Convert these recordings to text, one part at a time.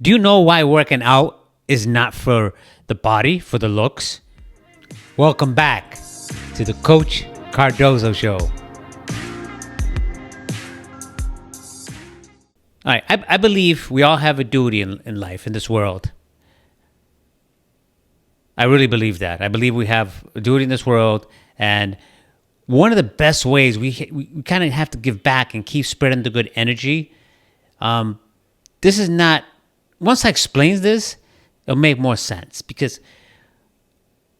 Do you know why working out is not for the body, for the looks? Welcome back to the Coach Cardozo Show. All right, I believe we all have a duty in life, in this world. I really believe that. I believe we have a duty in this world, and one of the best ways we kind of have to give back and keep spreading the good energy. This is not, once I explain this, it'll make more sense, because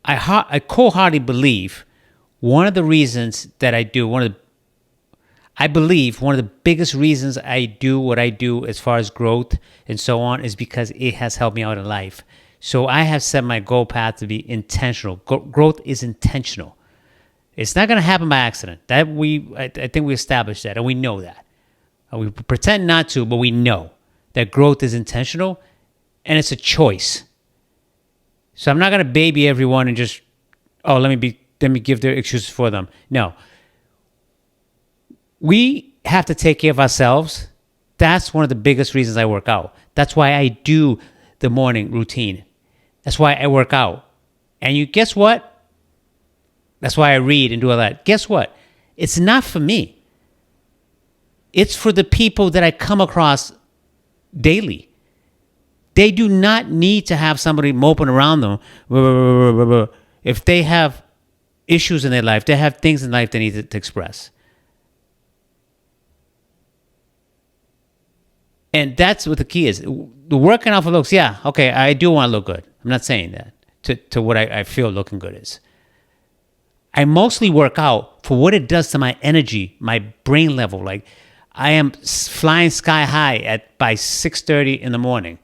I wholeheartedly believe one of the reasons that I do, I believe one of the biggest reasons I do what I do as far as growth and so on is because it has helped me out in life. So I have set my goal path to be intentional. Growth is intentional. It's not going to happen by accident. I think we established that, and we know that. We pretend not to, but we know that growth is intentional, and it's a choice. So I'm not going to baby everyone and just, let me give their excuses for them. No. We have to take care of ourselves. That's one of the biggest reasons I work out. That's why I do the morning routine. That's why I work out. And you guess what? That's why I read and do all that. Guess what? It's not for me. It's for the people that I come across daily. They do not need to have somebody moping around them. If they have issues in their life, they have things in life they need to express. And that's what the key is. The working out for looks, yeah, okay, I do want to look good. I'm not saying that to what I feel looking good is. I mostly work out for what it does to my energy, my brain level. Like, I am flying sky high by 6:30 in the morning.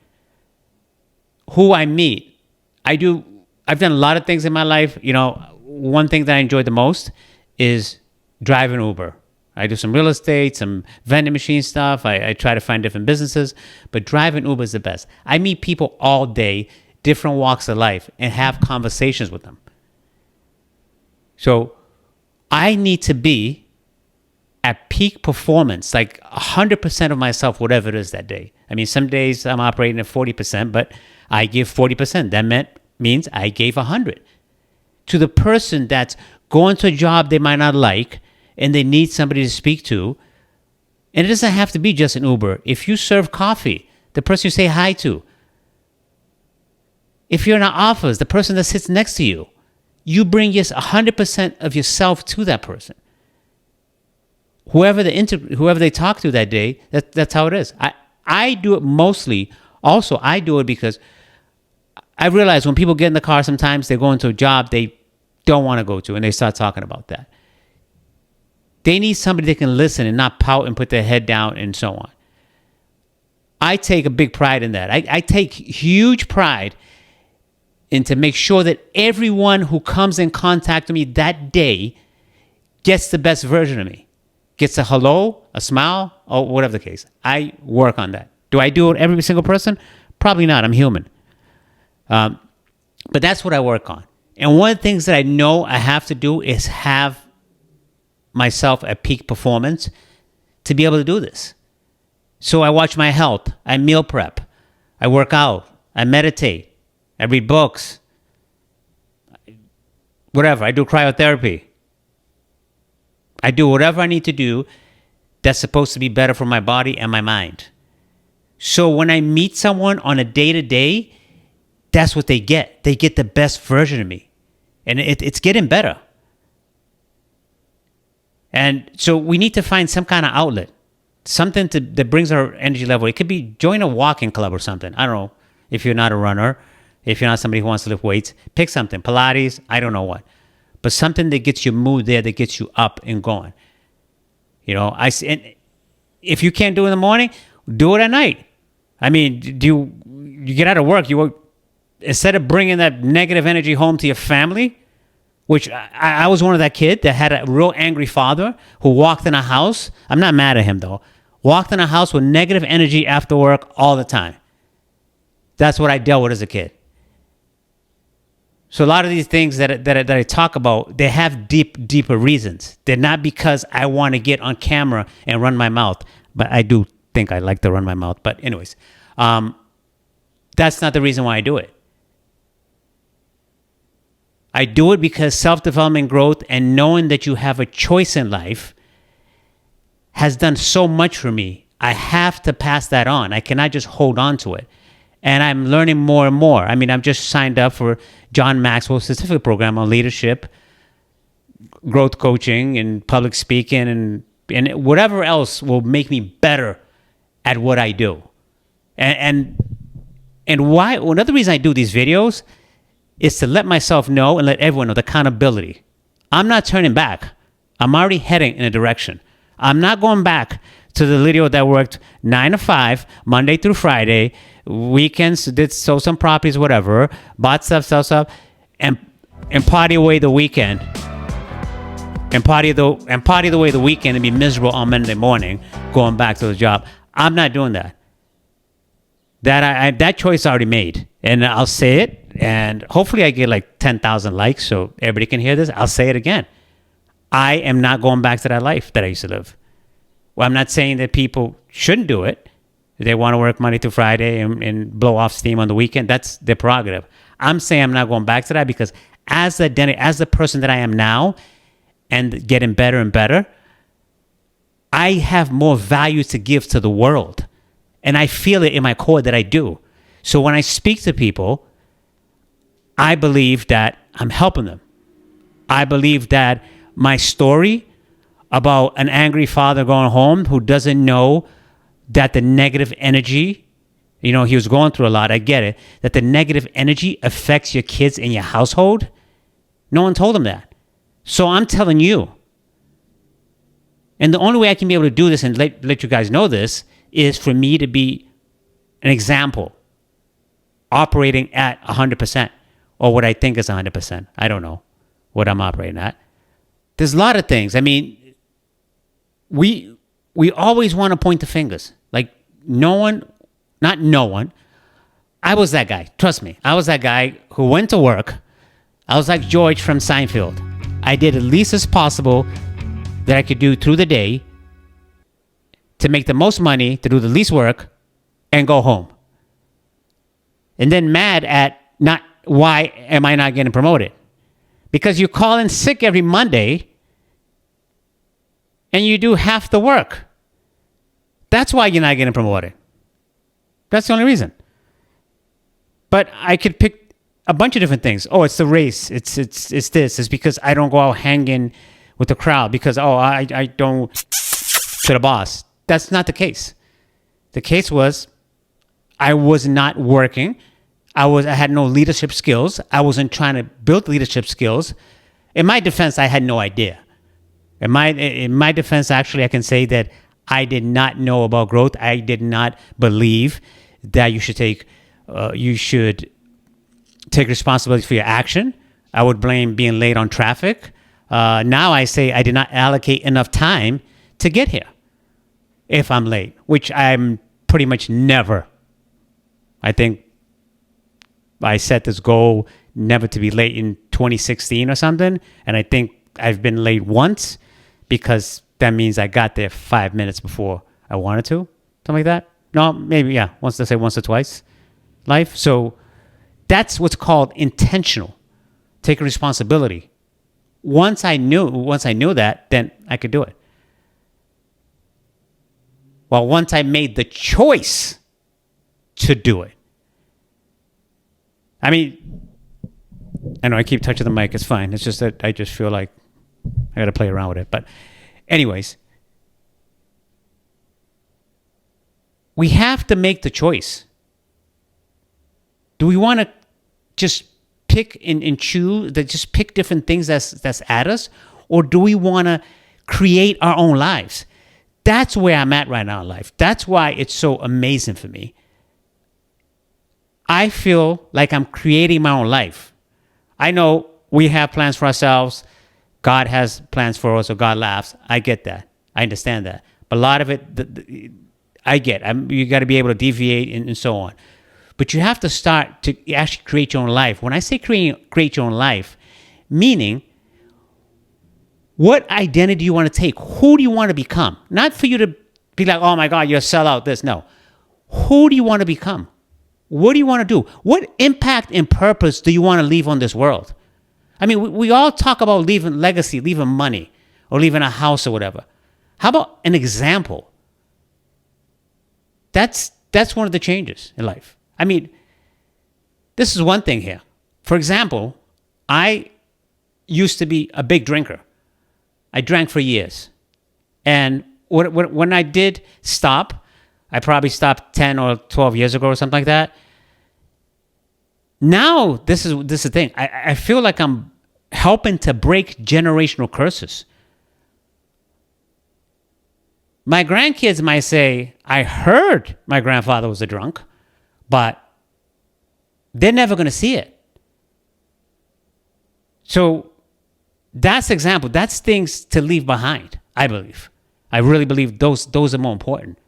Who I meet, I've done a lot of things in my life. You know, one thing that I enjoy the most is driving Uber. I do some real estate, some vending machine stuff. I try to find different businesses, but driving Uber is the best. I meet people all day, different walks of life, and have conversations with them. So I need to be at peak performance, like 100% of myself, whatever it is that day. I mean, some days I'm operating at 40%, but I give 40%. That means I gave 100. To the person that's going to a job they might not like and they need somebody to speak to, and it doesn't have to be just an Uber. If you serve coffee, the person you say hi to. If you're in an office, the person that sits next to you, you bring 100% of yourself to that person. Whoever they talk to that day, that's how it is. I do it mostly. Also, I do it because I realize when people get in the car, sometimes they go into a job they don't want to go to, and they start talking about that. They need somebody that can listen and not pout and put their head down and so on. I take a big pride in that. I take huge pride in to make sure that everyone who comes in contact with me that day gets the best version of me. Gets a hello, a smile, or whatever the case. I work on that. Do I do it with every single person? Probably not. I'm human. But that's what I work on. And one of the things that I know I have to do is have myself at peak performance to be able to do this. So I watch my health. I meal prep. I work out. I meditate. I read books. Whatever. I do cryotherapy. I do whatever I need to do that's supposed to be better for my body and my mind. So when I meet someone on a day-to-day, that's what they get. They get the best version of me. And it's getting better. And so we need to find some kind of outlet, something that brings our energy level. It could be join a walking club or something. I don't know. If you're not a runner, if you're not somebody who wants to lift weights, pick something. Pilates, I don't know what. But something that gets your mood there, that gets you up and going. You know, and if you can't do it in the morning, do it at night. I mean, you get out of work, instead of bringing that negative energy home to your family, which I was one of that kid that had a real angry father who walked in a house. I'm not mad at him though. Walked in a house with negative energy after work all the time. That's what I dealt with as a kid. So a lot of these things that I talk about, they have deeper reasons. They're not because I want to get on camera and run my mouth, but I do think I like to run my mouth. But anyways, That's not the reason why I do it. I do it because self-development, growth, and knowing that you have a choice in life has done so much for me. I have to pass that on. I cannot just hold on to it. And I'm learning more and more. I mean, I'm just signed up for John Maxwell's certificate program on leadership, growth coaching, and public speaking, and whatever else will make me better at what I do. And why? Another reason I do these videos is to let myself know and let everyone know the accountability. I'm not turning back. I'm already heading in a direction. I'm not going back to the video that worked 9 to 5, Monday through Friday, weekends, sold some properties, whatever, bought stuff, sell stuff, and party away the weekend. And party the way the weekend and be miserable on Monday morning going back to the job. I'm not doing that. That choice already made. And I'll say it, and hopefully I get like 10,000 likes so everybody can hear this. I'll say it again. I am not going back to that life that I used to live. Well, I'm not saying that people shouldn't do it. If they want to work Monday through Friday and blow off steam on the weekend, that's their prerogative. I'm saying I'm not going back to that because as the person that I am now and getting better and better, I have more value to give to the world. And I feel it in my core that I do. So when I speak to people, I believe that I'm helping them. I believe that my story about an angry father going home who doesn't know that the negative energy, he was going through a lot, I get it, that the negative energy affects your kids in your household. No one told him that. So I'm telling you. And the only way I can be able to do this and let you guys know this is for me to be an example, operating at 100%, or what I think is 100%. I don't know what I'm operating at. There's a lot of things. I mean, we always want to point the fingers. Like not no one. I was that guy. Trust me. I was that guy who went to work. I was like George from Seinfeld. I did at least as possible that I could do through the day to make the most money, to do the least work, and go home. And then mad at why am I not getting promoted? Because you call in sick every Monday and you do half the work. That's why you're not getting promoted. That's the only reason. But I could pick a bunch of different things. Oh, it's the race. It's this. It's because I don't go out hanging with the crowd because, I don't to the boss. That's not the case. The case was I was not working. I had no leadership skills. I wasn't trying to build leadership skills. In my defense, I had no idea. In my defense, actually, I can say that I did not know about growth. I did not believe that you should take responsibility for your action. I would blame being late on traffic. Now I say I did not allocate enough time to get here if I'm late, which I'm pretty much never. I think I set this goal never to be late in 2016 or something, and I think I've been late once because that means I got there 5 minutes before I wanted to, something like that. No, maybe, yeah, once or twice life. So that's what's called intentional, taking responsibility. Once I knew that, then I could do it. Well, once I made the choice to do it. I mean, I know I keep touching the mic. It's fine. It's just that I just feel like I got to play around with it. But anyways, we have to make the choice. Do we want to just pick and choose, just pick different things that's at us? Or do we want to create our own lives? That's where I'm at right now in life. That's why it's so amazing for me. I feel like I'm creating my own life. I know we have plans for ourselves. God has plans for us, or God laughs. I get that. I understand that. But a lot of it, I get. You got to be able to deviate and so on. But you have to start to actually create your own life. When I say create your own life, meaning what identity do you want to take? Who do you want to become? Not for you to be like, oh my God, you're a sellout, this. No. Who do you want to become? What do you want to do? What impact and purpose do you want to leave on this world? I mean, we all talk about leaving legacy, leaving money, or leaving a house or whatever. How about an example? That's one of the changes in life. I mean, this is one thing here. For example, I used to be a big drinker. I drank for years. And when I did stop, I probably stopped 10 or 12 years ago or something like that. Now, this is the thing. I feel like I'm helping to break generational curses. My grandkids might say, I heard my grandfather was a drunk, but they're never going to see it. So that's example. That's things to leave behind, I believe. I really believe those are more important.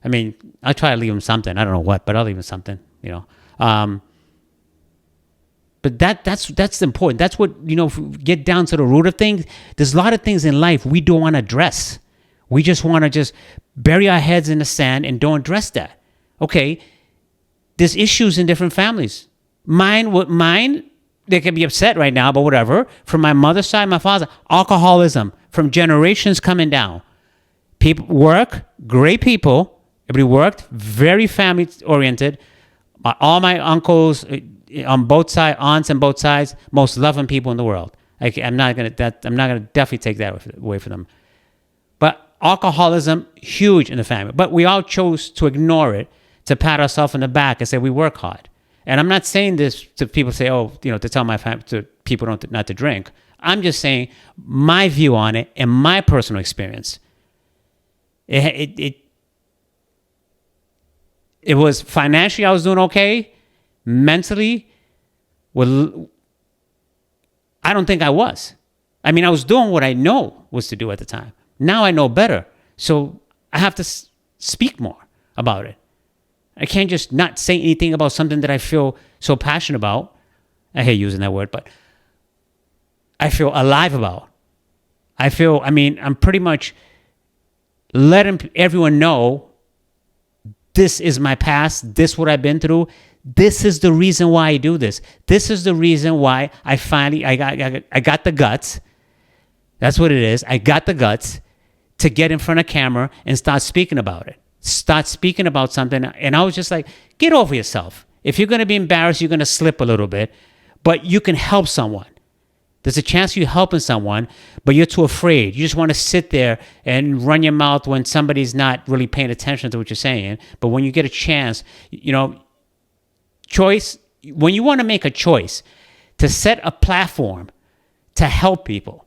I mean, I'll try to leave them something. I don't know what, but I'll leave them something, you know. But that's important. That's what, you know, if we get down to the root of things, there's a lot of things in life we don't want to address. We just want to just bury our heads in the sand and don't address that. Okay, there's issues in different families. Mine, they can be upset right now, but whatever. From my mother's side, my father's, alcoholism from generations coming down. People work, great people. Everybody worked, very family oriented. All my uncles on both sides, aunts on both sides, most loving people in the world. I'm not gonna definitely take that away from them. But alcoholism, huge in the family. But we all chose to ignore it, to pat ourselves on the back and say we work hard. And I'm not saying this to people say, oh, you know, to tell my family, to people not to drink. I'm just saying my view on it and my personal experience. It was financially, I was doing okay. Mentally, well, I don't think I was. I mean, I was doing what I know was to do at the time. Now I know better. So I have to speak more about it. I can't just not say anything about something that I feel so passionate about. I hate using that word, but I feel alive about. I'm pretty much letting everyone know this is my past. This is what I've been through. This is the reason why I do this. This is the reason why I got the guts. That's what it is. I got the guts to get in front of camera and start speaking about it. Start speaking about something. And I was just like, get over yourself. If you're going to be embarrassed, you're going to slip a little bit, but you can help someone. There's a chance you're helping someone, but you're too afraid. You just want to sit there and run your mouth when somebody's not really paying attention to what you're saying. But when you get a chance, you know, when you want to make a choice to set a platform to help people,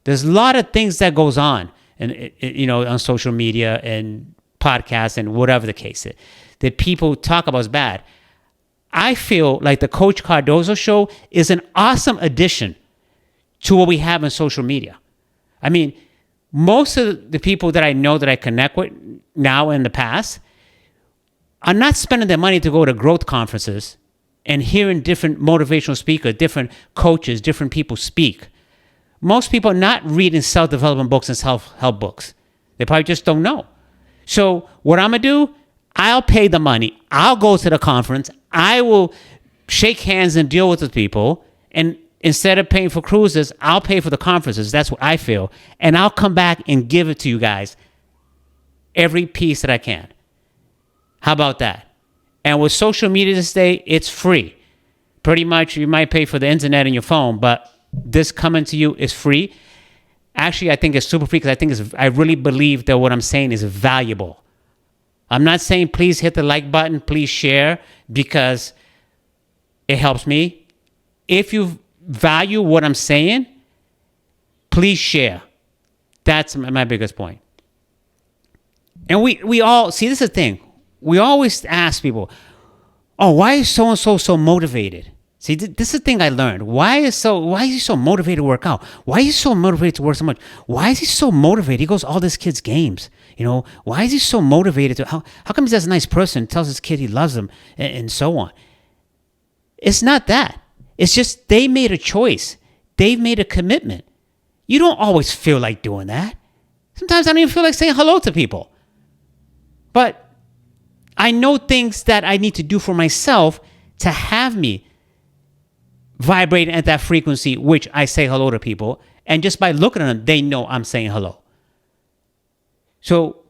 there's a lot of things that goes on, and you know, on social media and podcasts and whatever the case is, that people talk about as bad. I feel like the Coach Cardozo show is an awesome addition to what we have in social media. I mean, most of the people that I know that I connect with now and in the past are not spending their money to go to growth conferences and hearing different motivational speakers, different coaches, different people speak. Most people are not reading self-development books and self-help books. They probably just don't know. So what I'm going to do, I'll pay the money. I'll go to the conference. I will shake hands and deal with the people. And instead of paying for cruises, I'll pay for the conferences. That's what I feel. And I'll come back and give it to you guys, every piece that I can. How about that? And with social media this day, it's free. Pretty much, you might pay for the internet and your phone, but this coming to you is free. Actually, I think it's super free because I really believe that what I'm saying is valuable. I'm not saying please hit the like button, please share, because it helps me. If you value what I'm saying, please share. That's my biggest point. And we all, see, this is the thing. We always ask people, oh, why is so-and-so so motivated? See, this is the thing I learned. Why is he so motivated to work out? Why is he so motivated to work so much? Why is he so motivated? He goes to all this kid's games. You know, why is he so motivated to, how come he's a nice person, tells his kid he loves him, and so on? It's not that. It's just they made a choice. They've made a commitment. You don't always feel like doing that. Sometimes I don't even feel like saying hello to people. But I know things that I need to do for myself to have me vibrating at that frequency, which I say hello to people. And just by looking at them, they know I'm saying hello. So,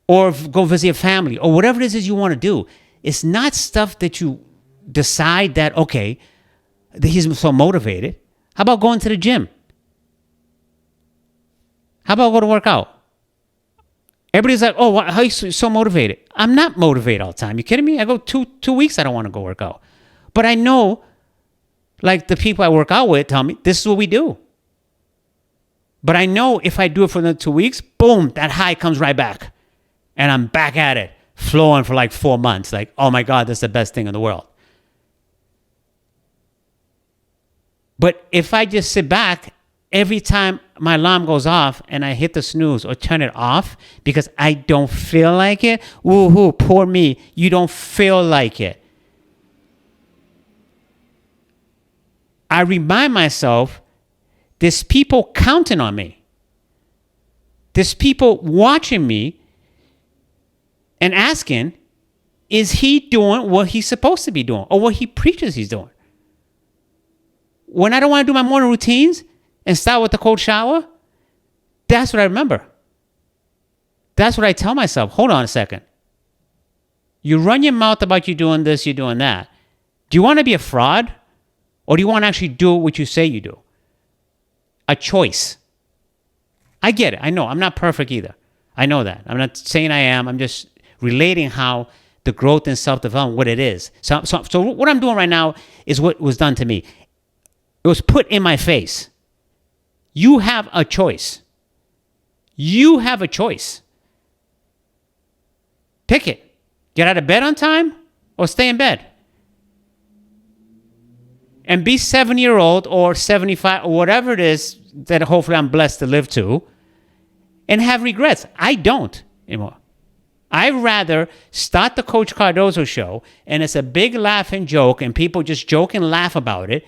or go visit a family or whatever it is you want to do. It's not stuff that you decide that, okay, he's so motivated. How about going to the gym? How about go to work out? Everybody's like, oh, how are you so motivated? I'm not motivated all the time. You kidding me? I go two weeks, I don't want to go work out. But I know, like the people I work out with tell me, this is what we do. But I know if I do it for another 2 weeks, boom, that high comes right back. And I'm back at it, flowing for like 4 months. Like, oh my God, that's the best thing in the world. But if I just sit back, every time my alarm goes off and I hit the snooze or turn it off because I don't feel like it, woohoo, poor me, you don't feel like it. I remind myself, there's people counting on me. There's people watching me and asking, is he doing what he's supposed to be doing or what he preaches he's doing? When I don't want to do my morning routines and start with the cold shower, that's what I remember. That's what I tell myself. Hold on a second. You run your mouth about you doing this, you're doing that. Do you want to be a fraud? Or do you want to actually do what you say you do? A choice. I get it. I know. I'm not perfect either. I know that. I'm not saying I am. I'm just relating how the growth and self-development, what it is. So what I'm doing right now is what was done to me. It was put in my face. You have a choice. You have a choice. Pick it. Get out of bed on time or stay in bed. And be 70-year-old or 75 or whatever it is that hopefully I'm blessed to live to and have regrets. I don't anymore. I'd rather start the Coach Cardozo show and it's a big laugh and joke and people just joke and laugh about it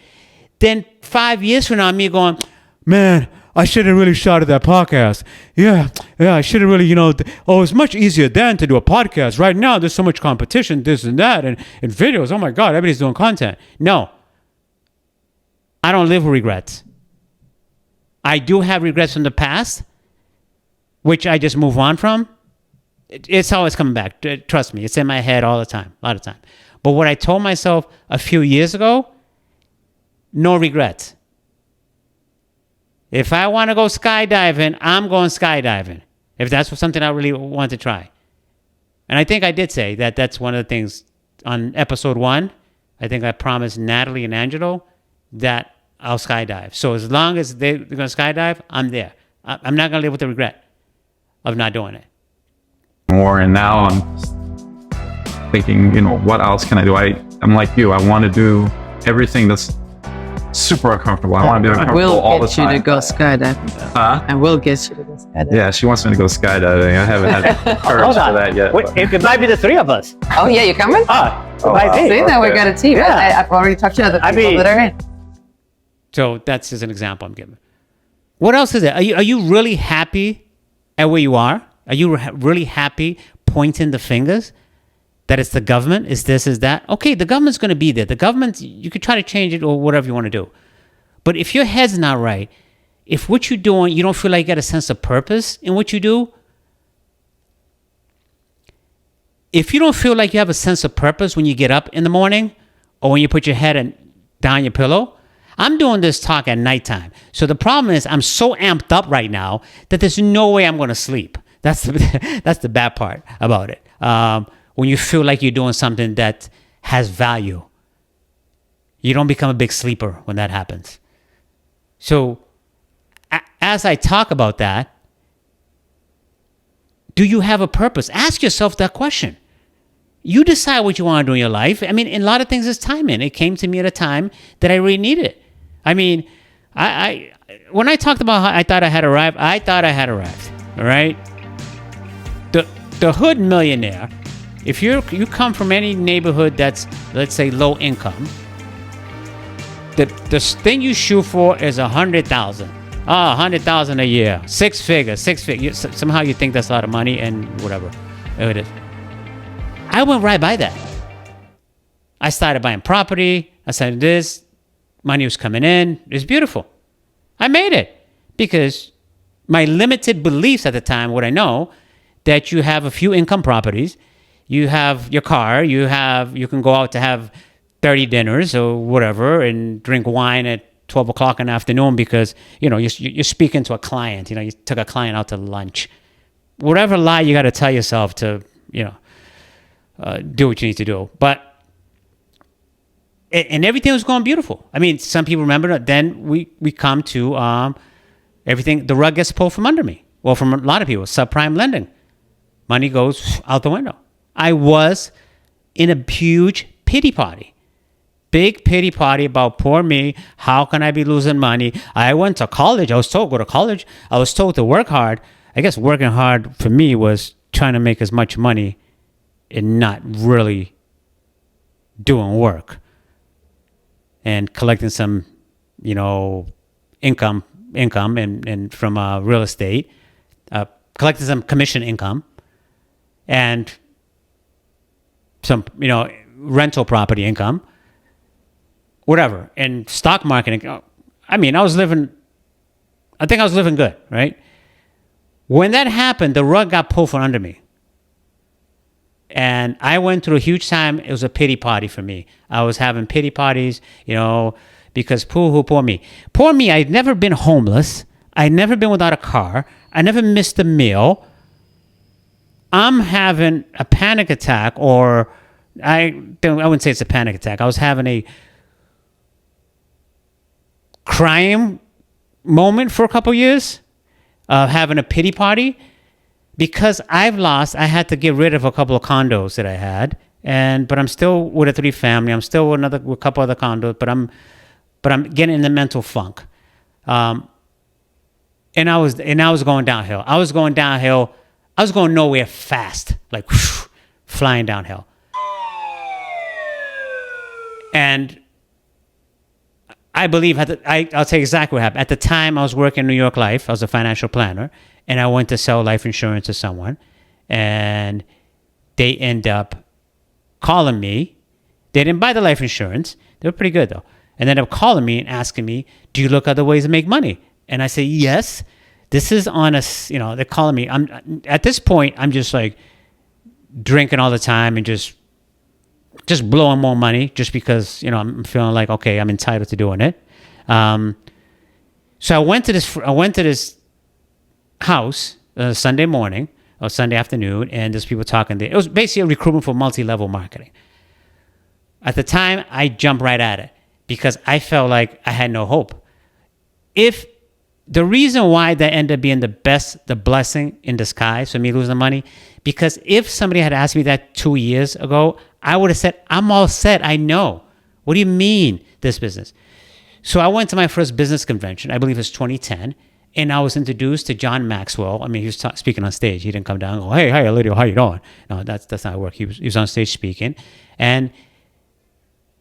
than 5 years from now me going, man, I should have really started that podcast. Yeah, I should have really, it's much easier then to do a podcast. Right now, there's so much competition, this and that, and videos. Oh my God, everybody's doing content. No. I don't live with regrets. I do have regrets from the past, which I just move on from. It's always coming back. Trust me, it's in my head all the time, a lot of time. But what I told myself a few years ago, no regrets. If I want to go skydiving, I'm going skydiving. If that's something I really want to try. And I think I did say that that's one of the things on episode 1. I think I promised Natalie and Angelo that I'll skydive. So as long as they're going to skydive, I'm there. I'm not going to live with the regret of not doing it. More, and now I'm thinking, what else can I do? I'm like you. I want to do everything that's super uncomfortable. I want to be uncomfortable all the time. I will get you to go skydiving. I will get you to go skydiving. Yeah, she wants me to go skydiving. I haven't had courage for that yet. Wait, it might be the 3 of us. Oh yeah, you coming? Might be. See, now we got a team. Yeah. I've already talked to other people that are in. So that's just an example I'm giving. What else is it? Are you really happy at where you are? Are you really happy pointing the fingers that it's the government, is this, is that? Okay, the government's going to be there. The government, you could try to change it or whatever you want to do. But if your head's not right, if what you're doing, you don't feel like you got a sense of purpose in what you do, if you don't feel like you have a sense of purpose when you get up in the morning or when you put your head down your pillow, I'm doing this talk at nighttime. So the problem is I'm so amped up right now that there's no way I'm going to sleep. That's the bad part about it. When you feel like you're doing something that has value, you don't become a big sleeper when that happens. So as I talk about that, do you have a purpose? Ask yourself that question. You decide what you want to do in your life. I mean, in a lot of things, it's timing. It came to me at a time that I really needed it. I mean, I when I talked about how I thought I had arrived, all right? The hood millionaire, if you come from any neighborhood that's, let's say, low income, the thing you shoot for is 100,000. 100,000 a year, six figures. Somehow you think that's a lot of money and whatever it is. I went right by that. I started buying property. I started this. Money was coming in. It was beautiful. I made it because my limited beliefs at the time, what I know, that you have a few income properties, you have your car, you can go out to have 30 dinners or whatever and drink wine at 12 o'clock in the afternoon because, you're speaking to a client. You took a client out to lunch. Whatever lie you got to tell yourself to, do what you need to do. But, and everything was going beautiful. I mean, some people remember that. Then we come to everything, the rug gets pulled from under me. Well, from a lot of people, subprime lending. Money goes out the window. I was in a huge pity party. Big pity party about poor me. How can I be losing money? I went to college. I was told to go to college. I was told to work hard. I guess working hard for me was trying to make as much money and not really doing work and collecting some, income and from real estate, collecting some commission income and some, rental property income, whatever, and stock market. I think I was living good, right? When that happened, the rug got pulled from under me. And I went through a huge time. It was a pity party for me. I was having pity parties, because poor me. Poor me, I'd never been homeless. I'd never been without a car. I never missed a meal. I'm having a panic attack, or I wouldn't say it's a panic attack. I was having a crying moment for a couple years, having a pity party. Because I had to get rid of a couple of condos that I had, but I'm still with a 3-family. I'm still with a couple other condos, but I'm getting in the mental funk. And I was going downhill. I was going nowhere fast, like whoosh, flying downhill. And I believe I'll tell you exactly what happened. At the time, I was working New York Life. I was a financial planner. And I went to sell life insurance to someone, and they end up calling me. They didn't buy the life insurance. They were pretty good though. And then they're calling me and asking me, "Do you look other ways to make money?" And I say, "Yes." This is on us. They're calling me. At this point, I'm just like drinking all the time and just blowing more money just because I'm feeling like, okay, I'm entitled to doing it. So I went to this house Sunday morning or Sunday afternoon, and there's people talking there. It was basically a recruitment for multi-level marketing. At the time, I jumped right at it because I felt like I had no hope. If the reason why that ended up being the blessing in disguise for me losing money, because if somebody had asked me that 2 years ago, I would have said, "I'm all set. I know." What do you mean, this business? So I went to my first business convention. I believe it was 2010. And I was introduced to John Maxwell. I mean, he was speaking on stage. He didn't come down and go, "Hey, lady, how you doing?" No, that's not how it worked. He was on stage speaking. And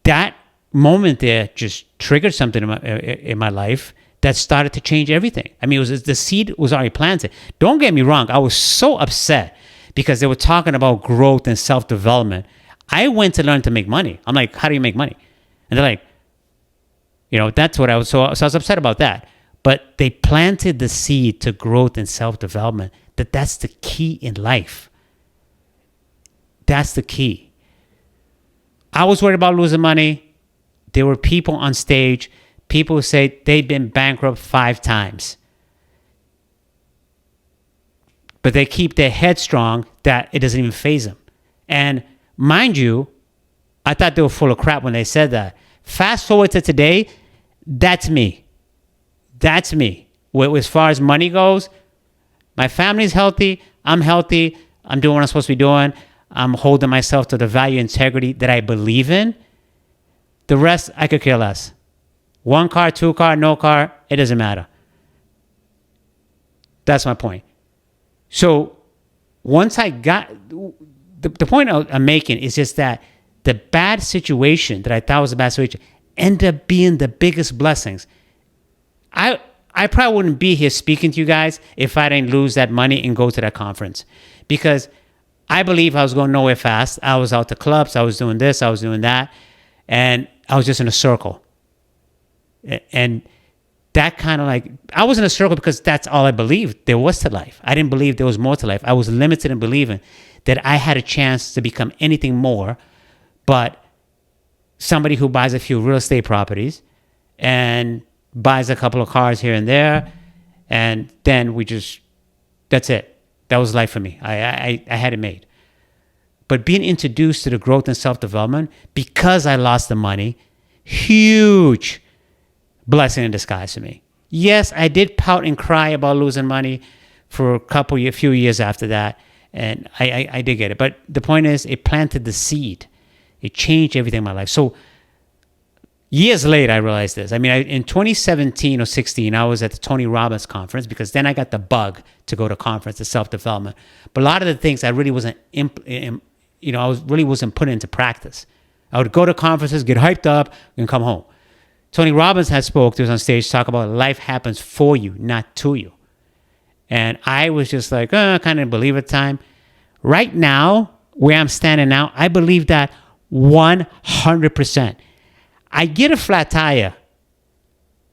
that moment there just triggered something in my life that started to change everything. I mean, the seed was already planted. Don't get me wrong. I was so upset because they were talking about growth and self-development. I went to learn to make money. I'm like, "How do you make money?" And they're like, that's what I was. So I was upset about that. But they planted the seed to growth and self-development. That's the key in life. That's the key. I was worried about losing money. There were people on stage, people who say they've been bankrupt 5 times. But they keep their head strong that it doesn't even faze them. And mind you, I thought they were full of crap when they said that. Fast forward to today, that's me. That's me. As far as money goes, my family's healthy. I'm healthy. I'm doing what I'm supposed to be doing. I'm holding myself to the value integrity that I believe in. The rest, I could care less. 1 car, 2 car, no car, it doesn't matter. That's my point. So once I got, the point I'm making is just that the bad situation that I thought was a bad situation ended up being the biggest blessings. I probably wouldn't be here speaking to you guys if I didn't lose that money and go to that conference, because I believe I was going nowhere fast. I was out to clubs. I was doing this. I was doing that. And I was just in a circle. And that kind of like, I was in a circle because that's all I believed there was to life. I didn't believe there was more to life. I was limited in believing that I had a chance to become anything more but somebody who buys a few real estate properties and buys a couple of cars here and there. And then that's it. That was life for me. I had it made. But being introduced to the growth and self-development, because I lost the money, huge blessing in disguise for me. Yes, I did pout and cry about losing money for a few years after that, and I did get it. But the point is, it planted the seed. It changed everything in my life. So years later, I realized this. I mean, in 2017 or 16, I was at the Tony Robbins conference because then I got the bug to go to conference, to self-development. But a lot of the things I really wasn't, really wasn't putting into practice. I would go to conferences, get hyped up, and come home. Tony Robbins had spoke. He was on stage, talk about life happens for you, not to you. And I was just like, I kind of didn't believe it at the time. Right now, where I'm standing now, I believe that 100%. I get a flat tire.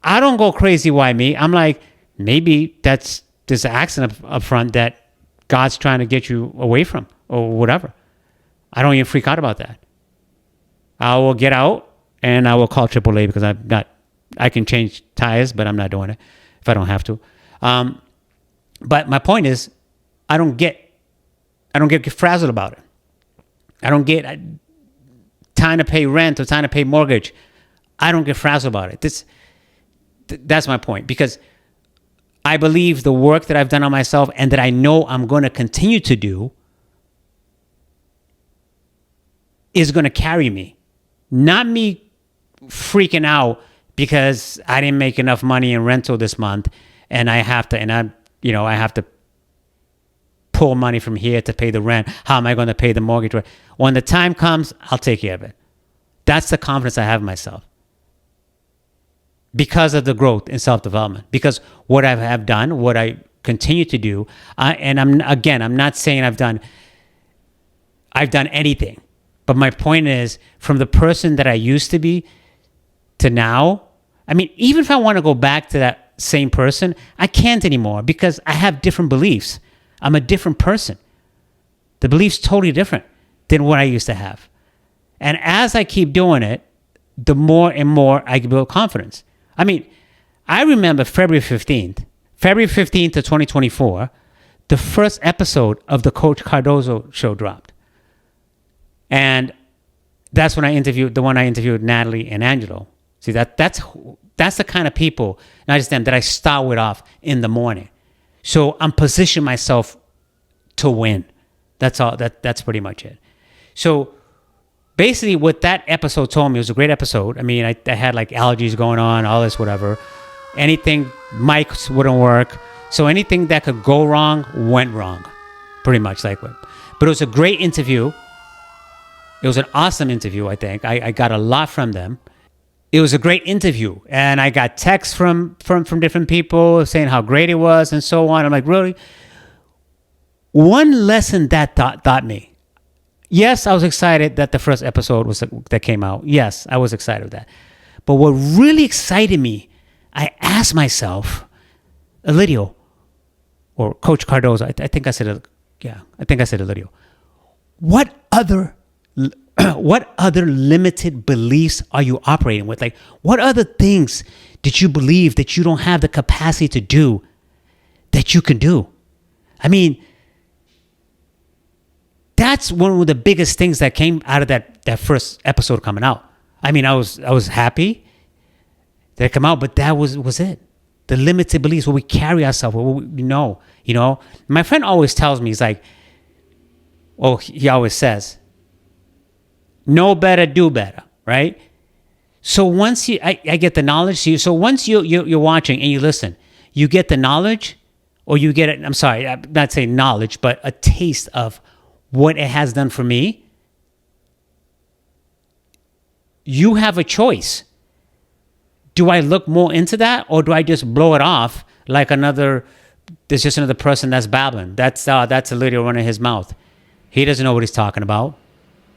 I don't go crazy, why me? I'm like, maybe there's an accident up front that God's trying to get you away from or whatever. I don't even freak out about that. I will get out and I will call AAA because I can change tires, but I'm not doing it if I don't have to. But my point is, I don't get frazzled about it. I don't get time to pay rent or time to pay mortgage. I don't get frazzled about it. That's my point, because I believe the work that I've done on myself and that I know I'm going to continue to do is going to carry me. Not me freaking out because I didn't make enough money in rental this month and I have to pull money from here to pay the rent. How am I going to pay the mortgage? When the time comes, I'll take care of it. That's the confidence I have in myself. Because of the growth in self-development. Because what I have done, what I continue to do, and I'm not saying I've done anything. But my point is, from the person that I used to be to now, I mean, even if I want to go back to that same person, I can't anymore because I have different beliefs. I'm a different person. The belief's totally different than what I used to have. And as I keep doing it, the more and more I build confidence. I mean, I remember February 15th to 2024, the first episode of the Coach Cardozo show dropped. And that's when I interviewed Natalie and Angelo. See, that's the kind of people, not just them, that I start with off in the morning. So I'm positioning myself to win. That's all. That's pretty much it. So basically what that episode told me, it was a great episode. I mean, I had like allergies going on, all this, whatever. Anything, mics wouldn't work. So anything that could go wrong, went wrong. Pretty much like what. But it was a great interview. It was an awesome interview, I think. I got a lot from them. It was a great interview. And I got texts from different people saying how great it was and so on. I'm like, really? One lesson that taught me. Yes, I was excited that the first episode that came out. Yes, I was excited with that. But what really excited me, I asked myself, Elidio, or Coach Cardozo, I think I said Elidio, what other limited beliefs are you operating with? Like, what other things did you believe that you don't have the capacity to do that you can do? I mean, that's one of the biggest things that came out of that first episode coming out. I mean, I was happy that it came out, but that was it. The limited beliefs, what we carry ourselves, what we know. You know, my friend always tells me, he's like, he always says, know better, do better, right? So once I get the knowledge, so once you're watching and you listen, you get the knowledge, or you get it. I'm sorry, I'm not saying knowledge, but a taste of what it has done for me. You have a choice. Do I look more into that, or do I just blow it off like there's just another person that's babbling? That's a little running his mouth. He doesn't know what he's talking about.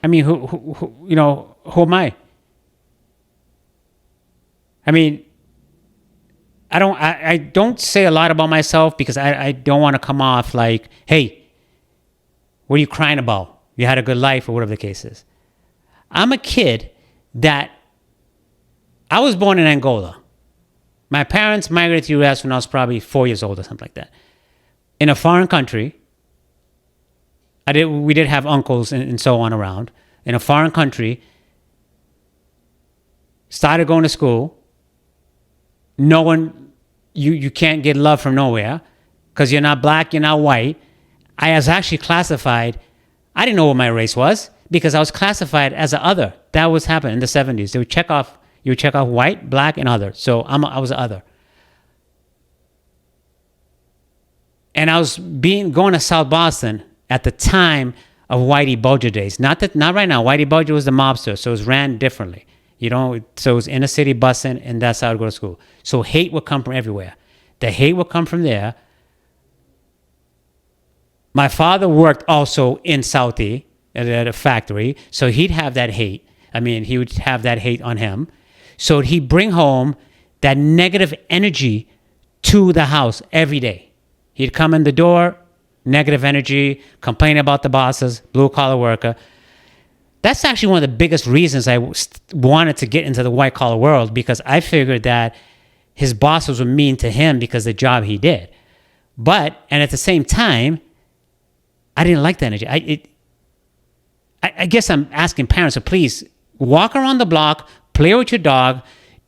I mean, who who am I? I mean, I don't say a lot about myself because I don't want to come off like, hey, what are you crying about? You had a good life or whatever the case is. I'm a kid that I was born in Angola. My parents migrated to the U.S. when I was probably 4 years old or something like that. In a foreign country. We did have uncles and so on around. In a foreign country. Started going to school. No one, you can't get love from nowhere because you're not black, you're not white. I was actually classified. I didn't know what my race was because I was classified as an other. That was happening in the 70s. They would check off. You would check off white, black, and other. So I was an other. And I was going to South Boston at the time of Whitey Bulger days. Not right now. Whitey Bulger was the mobster, so it was ran differently. So it was inner city busing, and that's how I'd go to school. So hate would come from everywhere. The hate would come from there. My father worked also in Southie at a factory, so he'd have that hate. I mean, he would have that hate on him. So he'd bring home that negative energy to the house every day. He'd come in the door, negative energy, complain about the bosses, blue-collar worker. That's actually one of the biggest reasons I wanted to get into the white-collar world, because I figured that his bosses were mean to him because of the job he did. And at the same time, I didn't like the energy. I guess I'm asking parents to please walk around the block, play with your dog,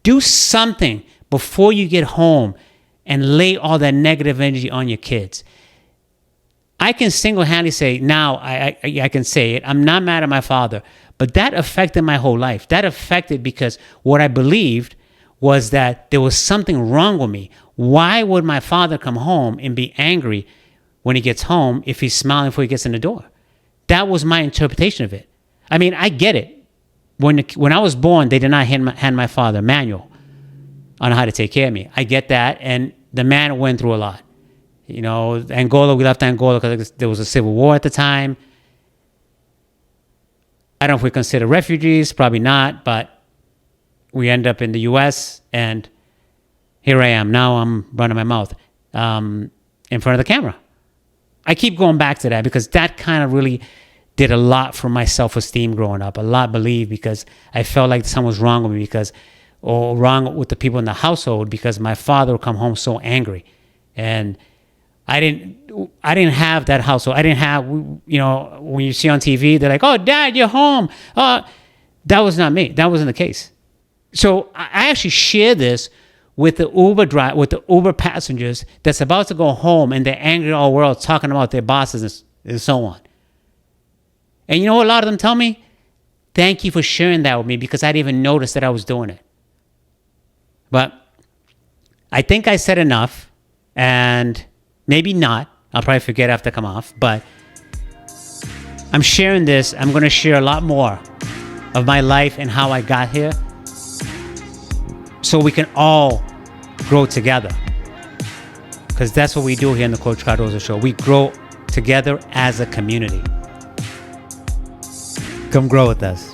do something before you get home and lay all that negative energy on your kids. I can single-handedly say, now I can say it, I'm not mad at my father, but that affected my whole life. That affected because what I believed was that there was something wrong with me. Why would my father come home and be angry when he gets home if he's smiling before he gets in the door? That was my interpretation of it. I mean, I get it. When I was born, they did not hand my father a manual on how to take care of me. I get that, and the man went through a lot. Angola, we left Angola because there was a civil war at the time. I don't know if we consider refugees, probably not, but we end up in the U.S., and here I am. Now I'm running my mouth in front of the camera. I keep going back to that because that kind of really did a lot for my self-esteem growing up. A lot, believe, because I felt like something was wrong with me or wrong with the people in the household because my father would come home so angry. And I didn't have that household. I didn't have, when you see on TV, they're like, oh, Dad, you're home. That was not me. That wasn't the case. So I actually share this with the Uber passengers that's about to go home and they're angry all world talking about their bosses and so on. And you know what a lot of them tell me? Thank you for sharing that with me because I didn't even notice that I was doing it. But I think I said enough, and maybe not. I'll probably forget after I come off, but I'm sharing this. I'm going to share a lot more of my life and how I got here so we can all grow together. Because that's what we do here in the Coach Cardozo Show. We grow together as a community. Come grow with us.